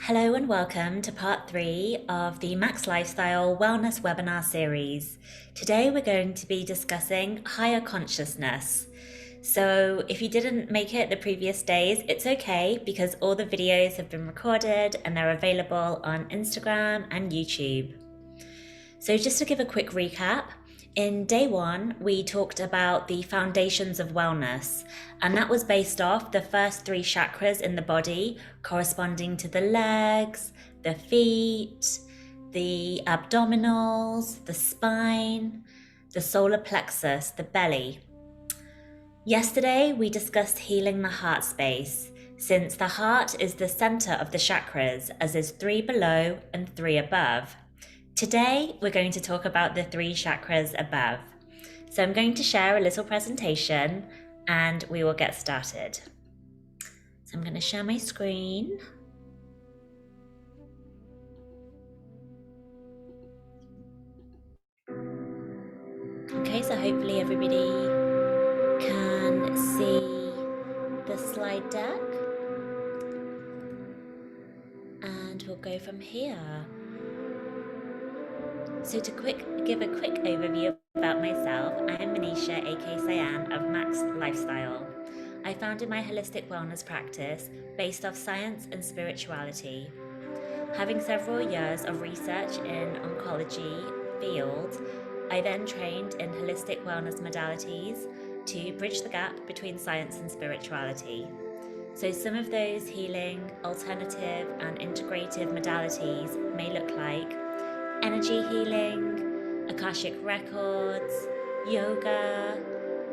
Hello and welcome to part 3 of the Max Lifestyle Wellness webinar series. Today we're going to be discussing higher consciousness. So if you didn't make it the previous days, it's okay because all the videos have been recorded and they're available on Instagram and YouTube. So just to give a quick recap, in day 1, we talked about the foundations of wellness, and that was based off the first 3 chakras in the body, corresponding to the legs, the feet, the abdominals, the spine, the solar plexus, the belly. Yesterday, we discussed healing the heart space, since the heart is the center of the chakras, as is 3 below and 3 above. Today, we're going to talk about the 3 chakras above. So I'm going to share a little presentation and we will get started. So I'm going to share my screen. Okay, so hopefully everybody can see the slide deck. And we'll go from here. So to give a quick overview about myself, I am Manisha, aka Cyan, of Max Lifestyle. I founded my holistic wellness practice based off science and spirituality. Having several years of research in oncology field, I then trained in holistic wellness modalities to bridge the gap between science and spirituality. So some of those healing, alternative and integrative modalities may look like energy healing, Akashic records, yoga,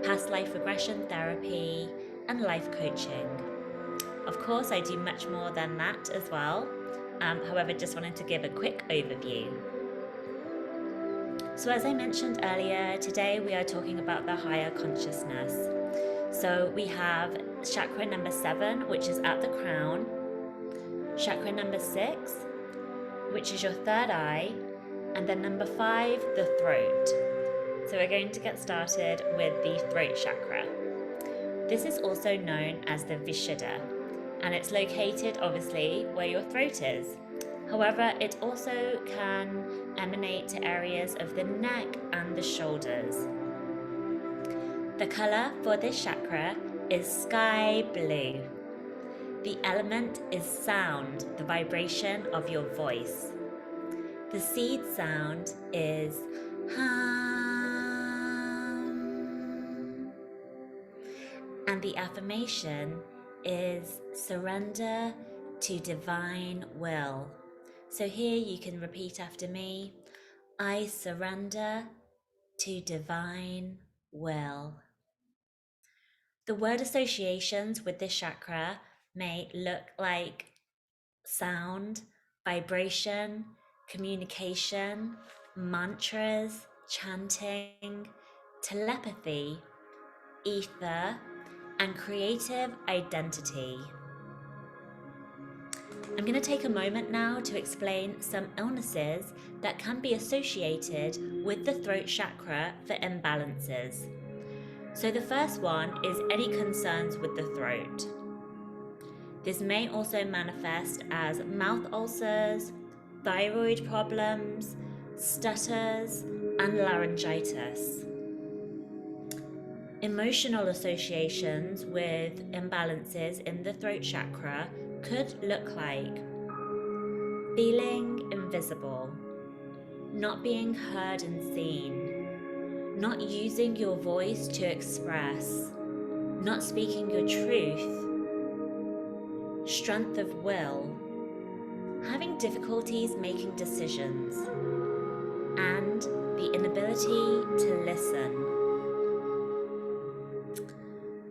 past life regression therapy, and life coaching. Of course, I do much more than that as well. However, just wanted to give a quick overview. So as I mentioned earlier, today we are talking about the higher consciousness. So we have chakra number 7, which is at the crown, chakra number 6, which is your third eye, and then number 5, the throat. So we're going to get started with the throat chakra. This is also known as the Vishuddha, and it's located obviously where your throat is. However, it also can emanate to areas of the neck and the shoulders. The color for this chakra is sky blue. The element is sound, the vibration of your voice. The seed sound is hum. And the affirmation is surrender to divine will. So here you can repeat after me. I surrender to divine will. The word associations with this chakra may look like sound, vibration, communication, mantras, chanting, telepathy, ether, and creative identity. I'm going to take a moment now to explain some illnesses that can be associated with the throat chakra for imbalances. So the first one is any concerns with the throat. This may also manifest as mouth ulcers, thyroid problems, stutters, and laryngitis. Emotional associations with imbalances in the throat chakra could look like feeling invisible, not being heard and seen, not using your voice to express, not speaking your truth, strength of will, having difficulties making decisions, and the inability to listen.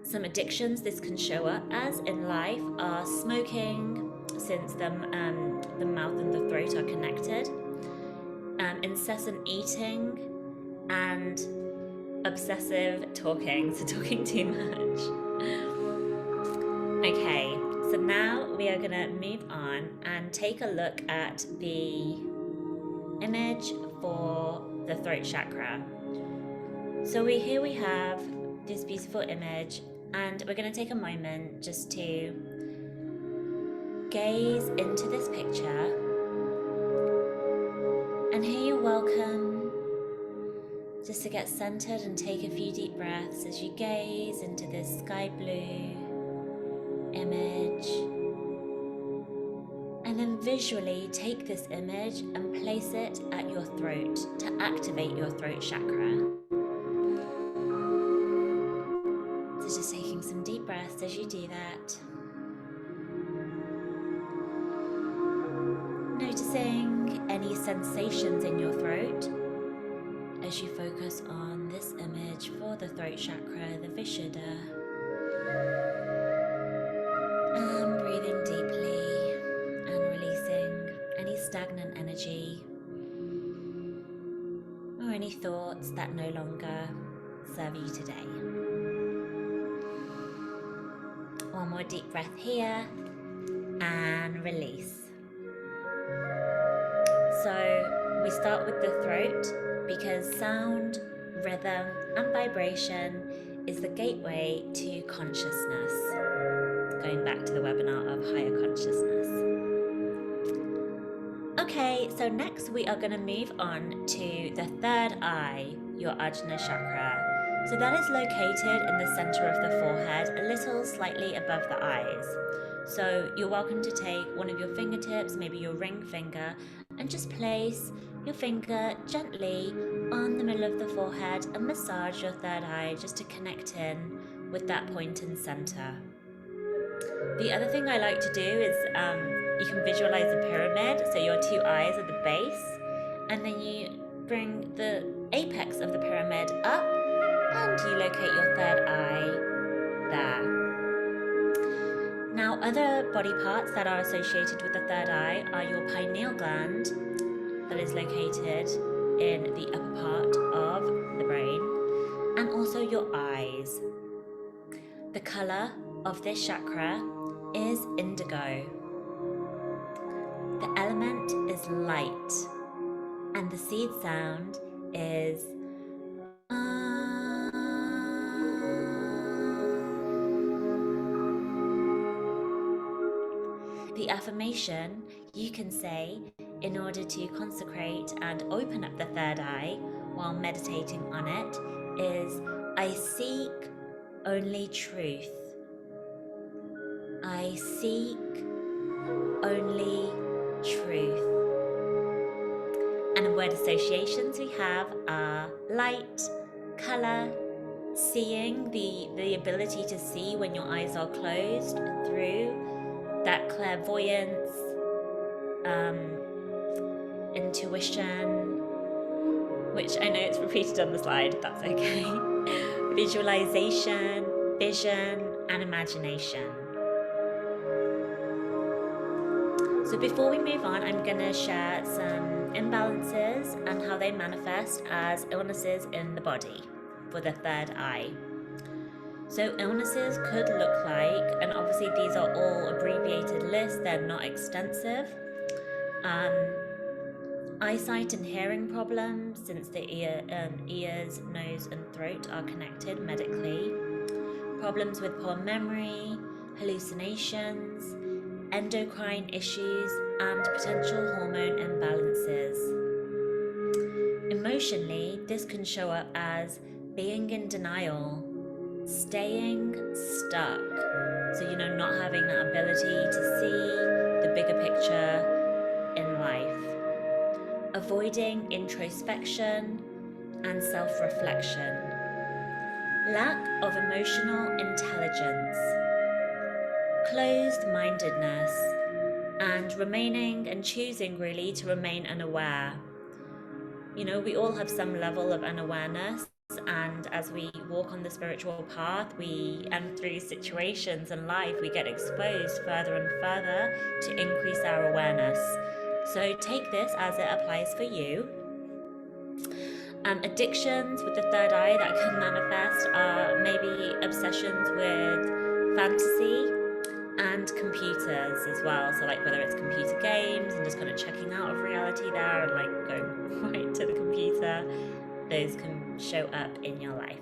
Some addictions this can show up as in life are smoking, since the mouth and the throat are connected, incessant eating, and obsessive talking, so talking too much. Okay, so now we are going to move on and take a look at the image for the throat chakra. So here we have this beautiful image, and we're going to take a moment just to gaze into this picture, and here you're welcome just to get centered and take a few deep breaths as you gaze into this sky blue image. And then visually take this image and place it at your throat to activate your throat chakra. So just taking some deep breaths as you do that. Noticing any sensations in your throat as you focus on this image for the throat chakra, the Vishuddha. And breathing deeply and releasing any stagnant energy or any thoughts that no longer serve you today. One more deep breath here and release. So we start with the throat because sound, rhythm, and vibration is the gateway to consciousness. Going back to the webinar of higher consciousness. Okay, so next we are going to move on to the third eye, your Ajna chakra. So that is located in the center of the forehead, a little slightly above the eyes. So you're welcome to take one of your fingertips, maybe your ring finger, and just place your finger gently on the middle of the forehead and massage your third eye just to connect in with that point in center. The other thing I like to do is you can visualize a pyramid, so your two eyes are the base, and then you bring the apex of the pyramid up and you locate your third eye there. Now, other body parts that are associated with the third eye are your pineal gland, that is located in the upper part of the brain, and also your eyes. The color of this chakra is indigo. The element is light, and the seed sound is The affirmation you can say in order to consecrate and open up the third eye while meditating on it is, I seek only truth. I seek only truth. And the word associations we have are light, color, seeing, the ability to see when your eyes are closed through that clairvoyance, intuition, which I know it's repeated on the slide, that's okay. Visualization, vision, and imagination. So before we move on, I'm going to share some imbalances and how they manifest as illnesses in the body for the third eye. So illnesses could look like, and obviously these are all abbreviated lists, they're not extensive. Eyesight and hearing problems, since the ears, nose and throat are connected medically. Problems with poor memory, hallucinations, endocrine issues, and potential hormone imbalances. Emotionally, this can show up as being in denial, staying stuck, so not having that ability to see the bigger picture in life, avoiding introspection and self-reflection, lack of emotional intelligence, closed-mindedness, and remaining and choosing really to remain unaware. We all have some level of unawareness, and as we walk on the spiritual path, and through situations in life, we get exposed further and further to increase our awareness. So take this as it applies for you. Addictions with the third eye that can manifest are maybe obsessions with fantasy and computers as well. So like whether it's computer games and just kind of checking out of reality there and like going right to the computer, those can show up in your life.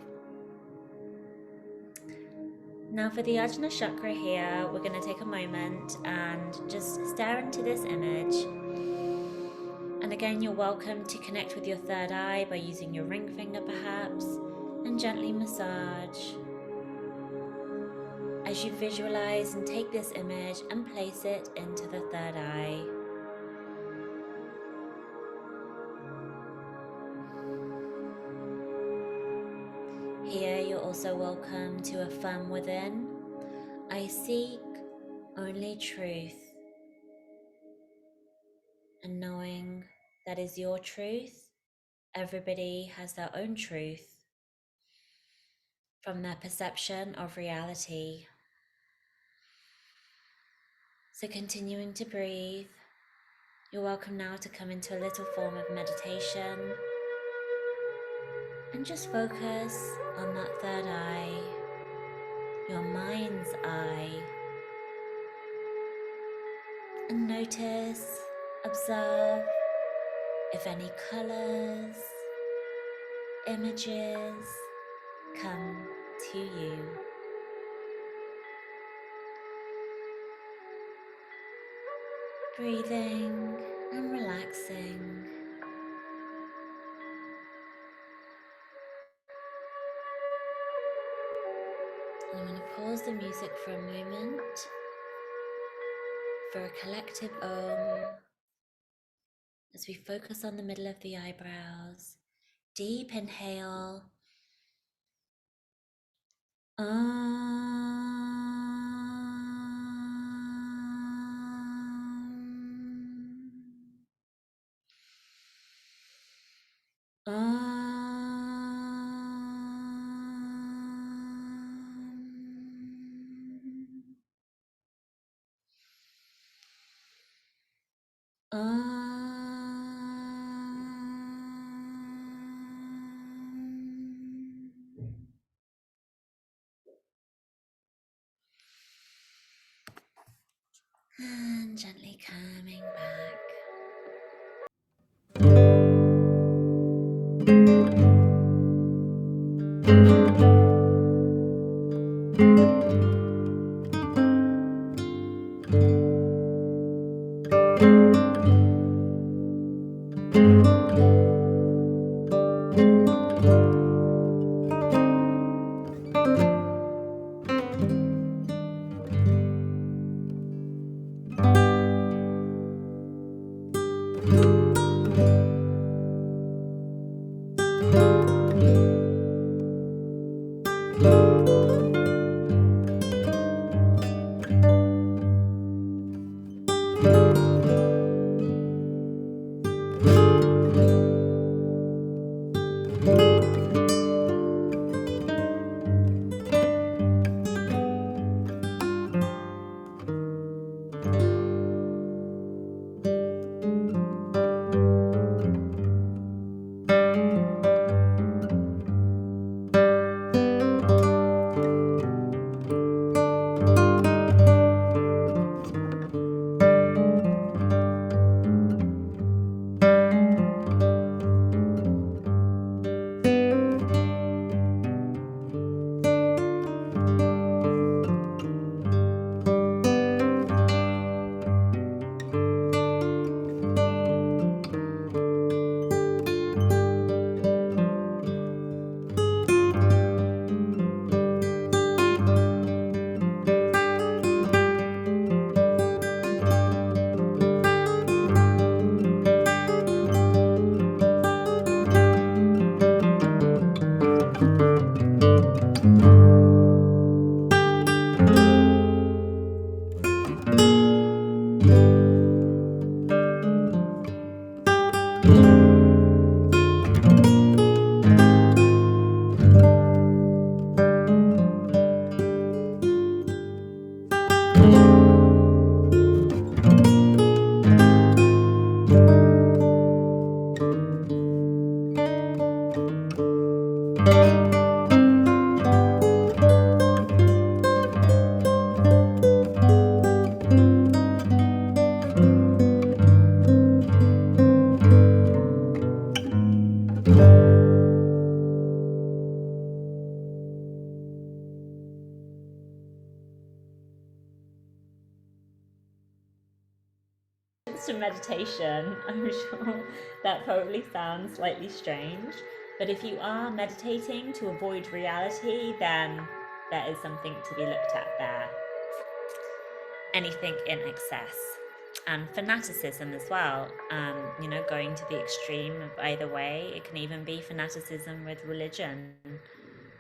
Now for the Ajna chakra here, we're going to take a moment and just stare into this image. And again, you're welcome to connect with your third eye by using your ring finger perhaps, and gently massage as you visualize and take this image and place it into the third eye. Here you're also welcome to affirm within, I seek only truth, and knowing that is your truth. Everybody has their own truth from their perception of reality. So continuing to breathe, you're welcome now to come into a little form of meditation and just focus on that third eye, your mind's eye, and notice, observe if any colors, images come to you. Breathing and relaxing. And I'm going to pause the music for a moment for a collective Om as we focus on the middle of the eyebrows. Deep inhale. And gently coming back. comes to meditation, I'm sure that probably sounds slightly strange, but if you are meditating to avoid reality, then there is something to be looked at there. Anything in excess. And fanaticism as well, going to the extreme of either way. It can even be fanaticism with religion.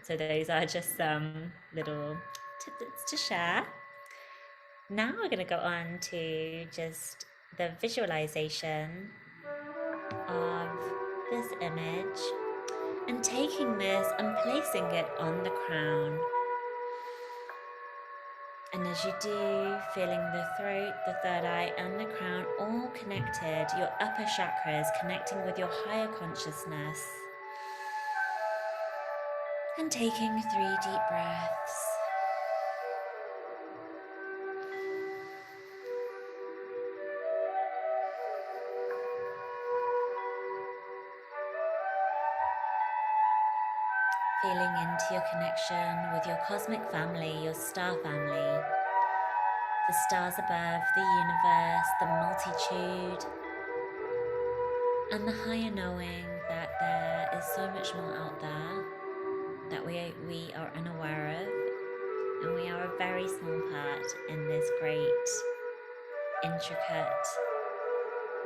So those are just some little tidbits to share. Now we're going to go on to just the visualization of this image and taking this and placing it on the crown. And as you do, feeling the throat, the third eye and the crown all connected, your upper chakras connecting with your higher consciousness. And taking 3 deep breaths. Feeling into your connection with your cosmic family, your star family, the stars above, the universe, the multitude, and the higher knowing that there is so much more out there that we are unaware of, and we are a very small part in this great, intricate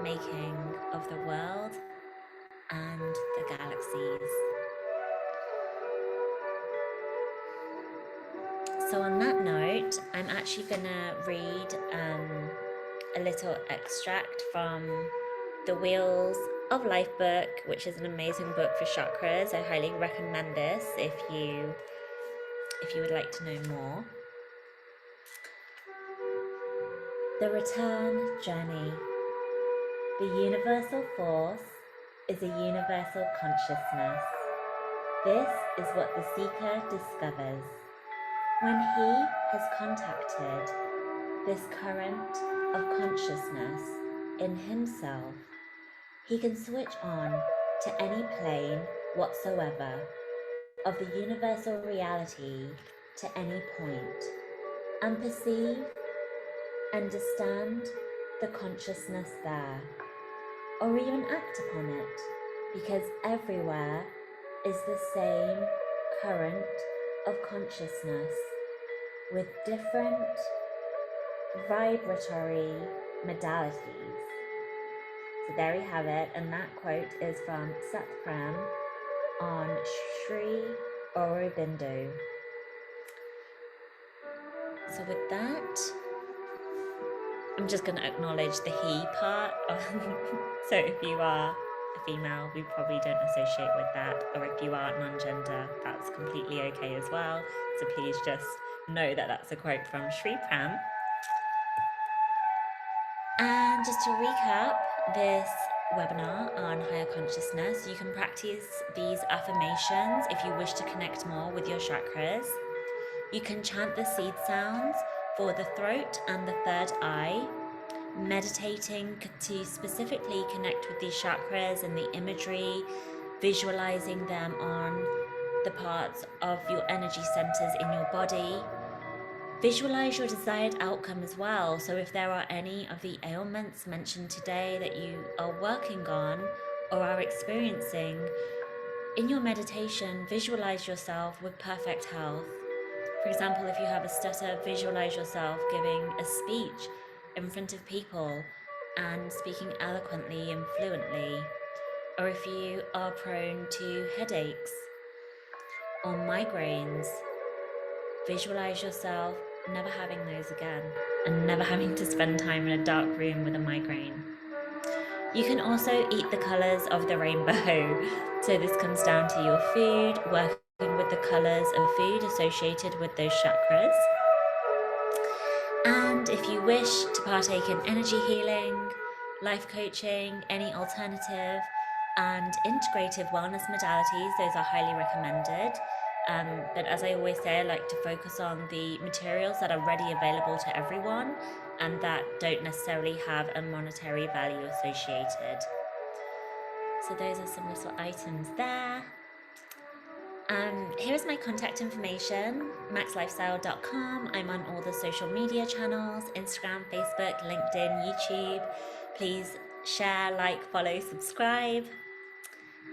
making of the world and the galaxies. So on that note, I'm actually going to read a little extract from the Wheels of Life book, which is an amazing book for chakras. I highly recommend this if you would like to know more. The Return Journey. The universal force is a universal consciousness. This is what the seeker discovers. When he has contacted this current of consciousness in himself, he can switch on to any plane whatsoever of the universal reality to any point and perceive, understand the consciousness there, or even act upon it, because everywhere is the same current of consciousness with different vibratory modalities. So there we have it, and that quote is from Satprem on Sri Aurobindo. So with that, I'm just going to acknowledge the he part. So if you are a female, we probably don't associate with that, or if you are non-gender, that's completely okay as well. So please just know that that's a quote from Sri Pram. And just to recap this webinar on higher consciousness, you can practice these affirmations if you wish to connect more with your chakras. You can chant the seed sounds for the throat and the third eye, meditating to specifically connect with these chakras and the imagery, visualizing them on the parts of your energy centers in your body. Visualize your desired outcome as well. So if there are any of the ailments mentioned today that you are working on or are experiencing, in your meditation, visualize yourself with perfect health. For example, if you have a stutter, visualize yourself giving a speech in front of people and speaking eloquently and fluently. Or if you are prone to headaches or migraines, visualize yourself never having those again and never having to spend time in a dark room with a migraine. You can also eat the colors of the rainbow. So this comes down to your food, working with the colors of food associated with those chakras. And if you wish to partake in energy healing, life coaching, any alternative and integrative wellness modalities, those are highly recommended. But as I always say, I like to focus on the materials that are ready available to everyone and that don't necessarily have a monetary value associated. So those are some little items there. Here's my contact information, maxlifestyle.com. I'm on all the social media channels, Instagram, Facebook, LinkedIn, YouTube. Please share, like, follow, subscribe.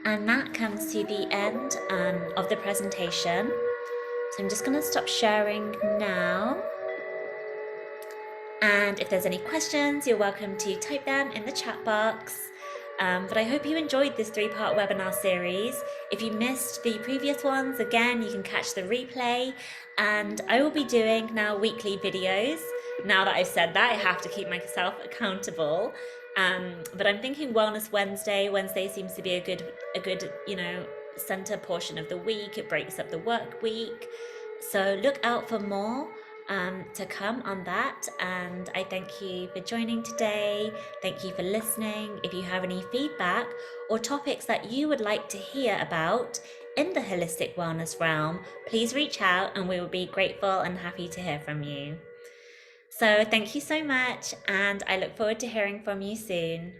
And that comes to the end of the presentation. So I'm just going to stop sharing now. And if there's any questions, you're welcome to type them in the chat box. But I hope you enjoyed this 3-part webinar series. If you missed the previous ones, again, you can catch the replay. And I will be doing now weekly videos. Now that I've said that, I have to keep myself accountable. But I'm thinking Wellness Wednesday. Wednesday seems to be a good, center portion of the week. It breaks up the work week. So look out for more to come on that. And I thank you for joining today. Thank you for listening. If you have any feedback or topics that you would like to hear about in the holistic wellness realm, please reach out and we will be grateful and happy to hear from you. So thank you so much, and I look forward to hearing from you soon.